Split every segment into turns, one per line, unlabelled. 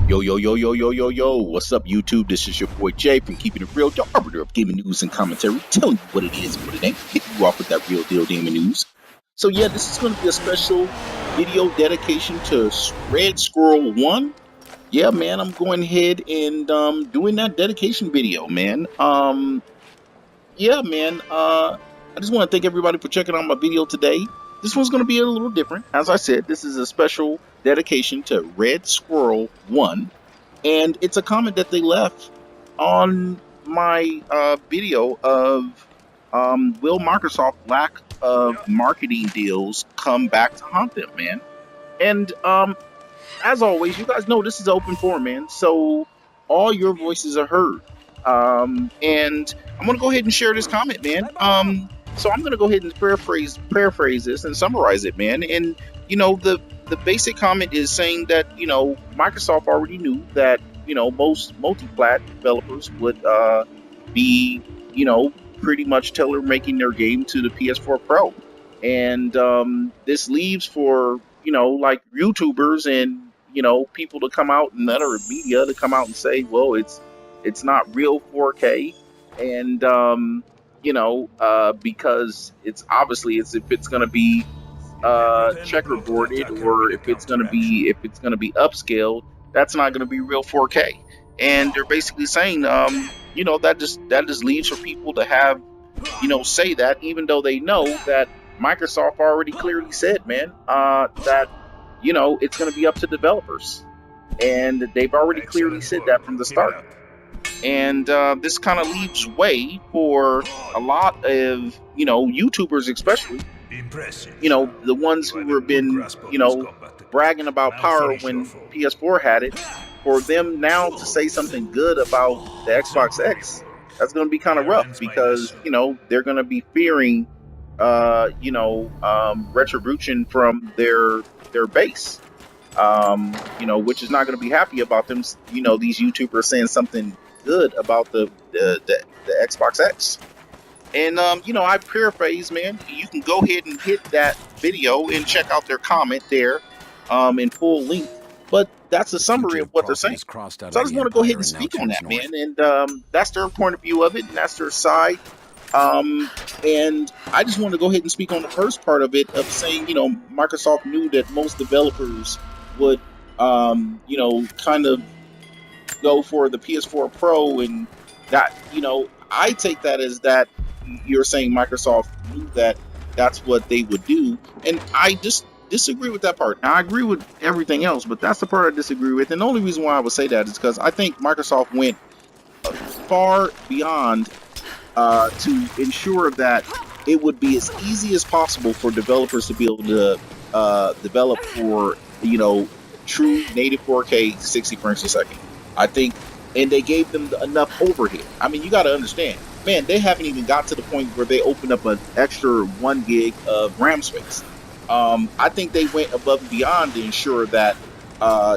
Yo, yo, yo, yo, yo, yo, yo. What's up, YouTube? This is your boy Jay from Keeping It Real, the arbiter of gaming news and commentary, telling you what it is and what it ain't, hitting you off with that real deal gaming news. So, yeah, this is going to be a special video dedication to Redsquirrel 1. Yeah, man, I'm going ahead and doing that dedication video, man. Yeah, man, I just want to thank everybody for checking out my video today. This one's going to be a little different. As I said, this is a special dedication to Redsquirrel 1. And it's a comment that they left on my video of will Microsoft lack of marketing deals come back to haunt them, man. And as always, you guys know this is open forum, man. So all your voices are heard. And I'm going to go ahead and share this comment, man. So I'm going to go ahead and paraphrase this and summarize it, man. And, you know, the basic comment is saying that, you know, Microsoft already knew that, you know, most multi-plat developers would be, you know, pretty much tailor making their game to the PS4 Pro. And this leaves for, you know, like YouTubers and, you know, people to come out and other media to come out and say, well, it's not real 4K. And, you know, because it's obviously if it's going to be checkerboarded or if it's going to be upscaled, that's not going to be real 4K. And they're basically saying, you know, that just leaves for people to have, you know, say that, even though they know that Microsoft already clearly said, man, that, you know, it's going to be up to developers, and they've already clearly said that from the start. And this kind of leaves way for a lot of, you know, YouTubers, especially, you know, the ones who have been, you know, bragging about power when PS4 had it, for them now to say something good about the Xbox X. That's going to be kind of rough because, you know, they're going to be fearing, you know, retribution from their base, you know, which is not going to be happy about them, you know, these YouTubers saying something good about the Xbox X. And you know, I paraphrase, man. You can go ahead and hit that video and check out their comment there in full length. But that's a summary of what they're saying. So I just want to go ahead and speak on that, man. And that's their point of view of it, and that's their side. And I just want to go ahead and speak on the first part of it, of saying, you know, Microsoft knew that most developers would, you know, kind of go for the PS4 Pro, and that, you know, I take that as that you're saying Microsoft knew that that's what they would do, and I just disagree with that part. Now, I agree with everything else, but that's the part I disagree with, and the only reason why I would say that is because I think Microsoft went far beyond to ensure that it would be as easy as possible for developers to be able to develop for, you know, true native 4K 60 frames a second. I think, and they gave them enough overhead. I mean, you got to understand, man, they haven't even got to the point where they opened up an extra 1 gig of RAM space. I think they went above and beyond to ensure that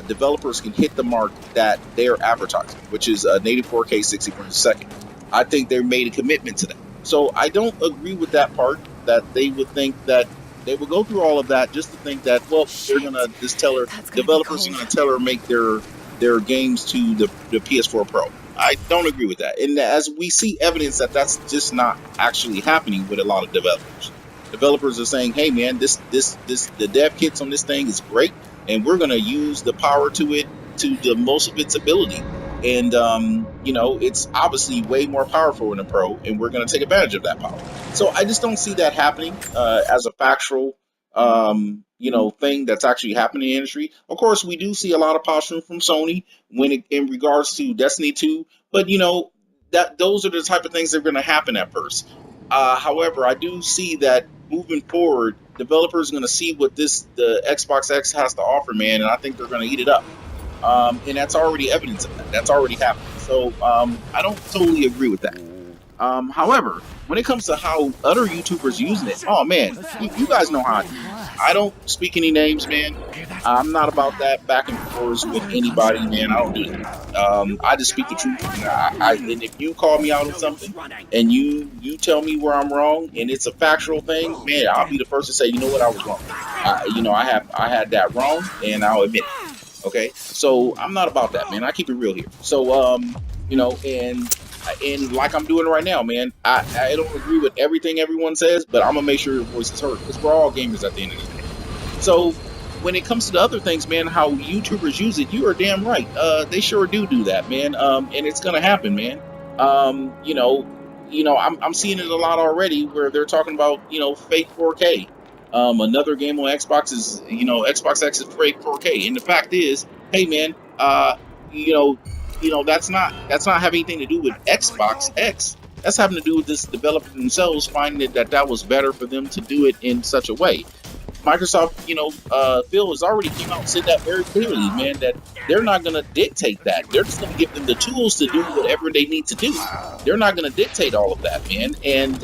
developers can hit the mark that they're advertising, which is a native 4K 60 frames a second. I think they made a commitment to that. So I don't agree with that part, that they would think that they would go through all of that just to think that, well, they're going to just developers are going to tailor make their games to the PS4 Pro. I don't agree with that. And as we see evidence that that's just not actually happening with a lot of developers. Developers are saying, hey man, the dev kits on this thing is great, and we're going to use the power to it to the most of its ability. And, you know, it's obviously way more powerful in a Pro, and we're going to take advantage of that power. So I just don't see that happening as a factual, you know, thing that's actually happening in the industry. Of course, we do see a lot of posturing from Sony in regards to Destiny 2, but, you know, that those are the type of things that are going to happen at first. However, I do see that moving forward, developers are going to see what the Xbox X has to offer, man, and I think they're going to eat it up. And that's already evidence of that. That's already happened. So I don't totally agree with that. However, when it comes to how other YouTubers using it, oh man, you guys know how I don't speak any names, man. I'm not about that back and forth with anybody, man. I don't do that. I just speak the truth. And if you call me out on something and you tell me where I'm wrong and it's a factual thing, man, I'll be the first to say, you know what, I was wrong. You know, I had that wrong, and I'll admit it. Okay, so I'm not about that, man. I keep it real here. So you know, and like I'm doing right now, man. I don't agree with everything everyone says, but I'm gonna make sure your voice is heard because we're all gamers at the end of the day. So when it comes to the other things, man, how YouTubers use it, you are damn right. They sure do that, man. And it's gonna happen, man. I'm seeing it a lot already where they're talking about fake 4K. Another game on Xbox is Xbox X is fake 4K, and the fact is, hey, man, you know, that's not having anything to do with Xbox X. That's having to do with this developer themselves finding that was better for them to do it in such a way. Microsoft, Phil has already came out and said that very clearly, man, that they're not going to dictate that. They're just going to give them the tools to do whatever they need to do. They're not going to dictate all of that, man. And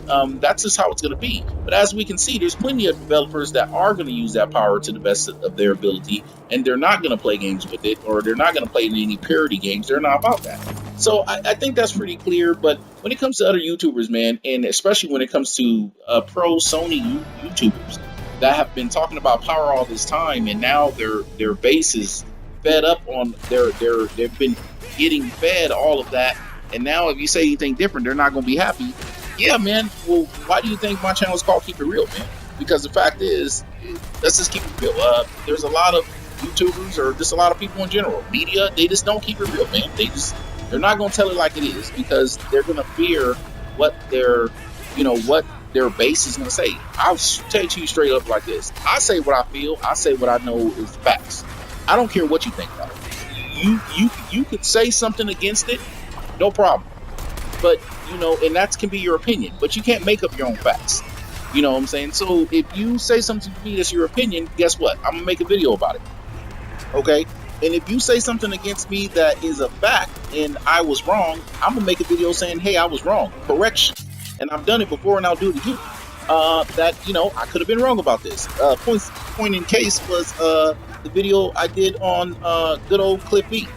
that's just how it's going to be. But as we can see, there's plenty of developers that are going to use that power to the best of their ability, and they're not going to play games with it, or they're not going to play any parody games. They're not about that. So I think that's pretty clear. But when it comes to other YouTubers, man, and especially when it comes to pro Sony YouTubers, that have been talking about power all this time, and now their base is fed up on they've been getting fed all of that, and now if you say anything different, they're not going to be happy. Yeah, man. Well, why do you think my channel is called Keep It Real, man? Because the fact is, let's just keep it real. There's a lot of YouTubers, or just a lot of people in general, media, they just don't keep it real, man. They're not going to tell it like it is because they're going to fear what what their base is going to say. I'll tell it to you straight up like this. I say what I feel. I say what I know is facts. I don't care what you think about it. You could say something against it, no problem. But and that can be your opinion. But you can't make up your own facts. You know what I'm saying? So if you say something to me that's your opinion, guess what? I'm gonna make a video about it. Okay? And if you say something against me that is a fact and I was wrong, I'm gonna make a video saying, hey, I was wrong. Correction. And I've done it before, and I'll do it again. I could have been wrong about this. Point in case was the video I did on good old Clip B.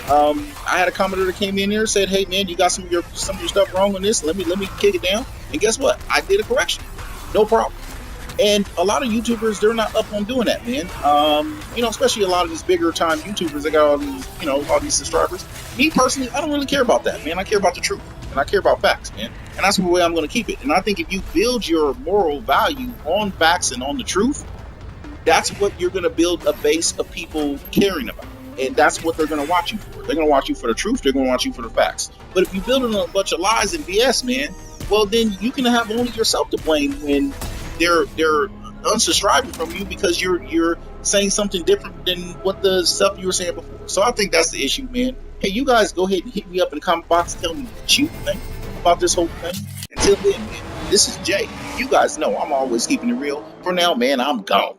I had a commenter that came in here and said, "Hey man, you got some of your stuff wrong on this. Let me kick it down." And guess what? I did a correction. No problem. And a lot of YouTubers, they're not up on doing that, man. Especially a lot of these bigger time YouTubers that got all these subscribers. Me personally, I don't really care about that, man. I care about the truth, and I care about facts, man. And that's the way I'm going to keep it. And I think if you build your moral value on facts and on the truth, that's what you're going to build a base of people caring about. And that's what they're going to watch you for. They're going to watch you for the truth. They're going to watch you for the facts. But if you build on a bunch of lies and BS, man, well, then you can have only yourself to blame when they're unsubscribing from you because you're saying something different than what the stuff you were saying before. So I think that's the issue, man. Hey, you guys go ahead and hit me up in the comment box and tell me what you think about this whole thing. Until then, man, this is Jay. You guys know I'm always keeping it real. For now, man, I'm gone.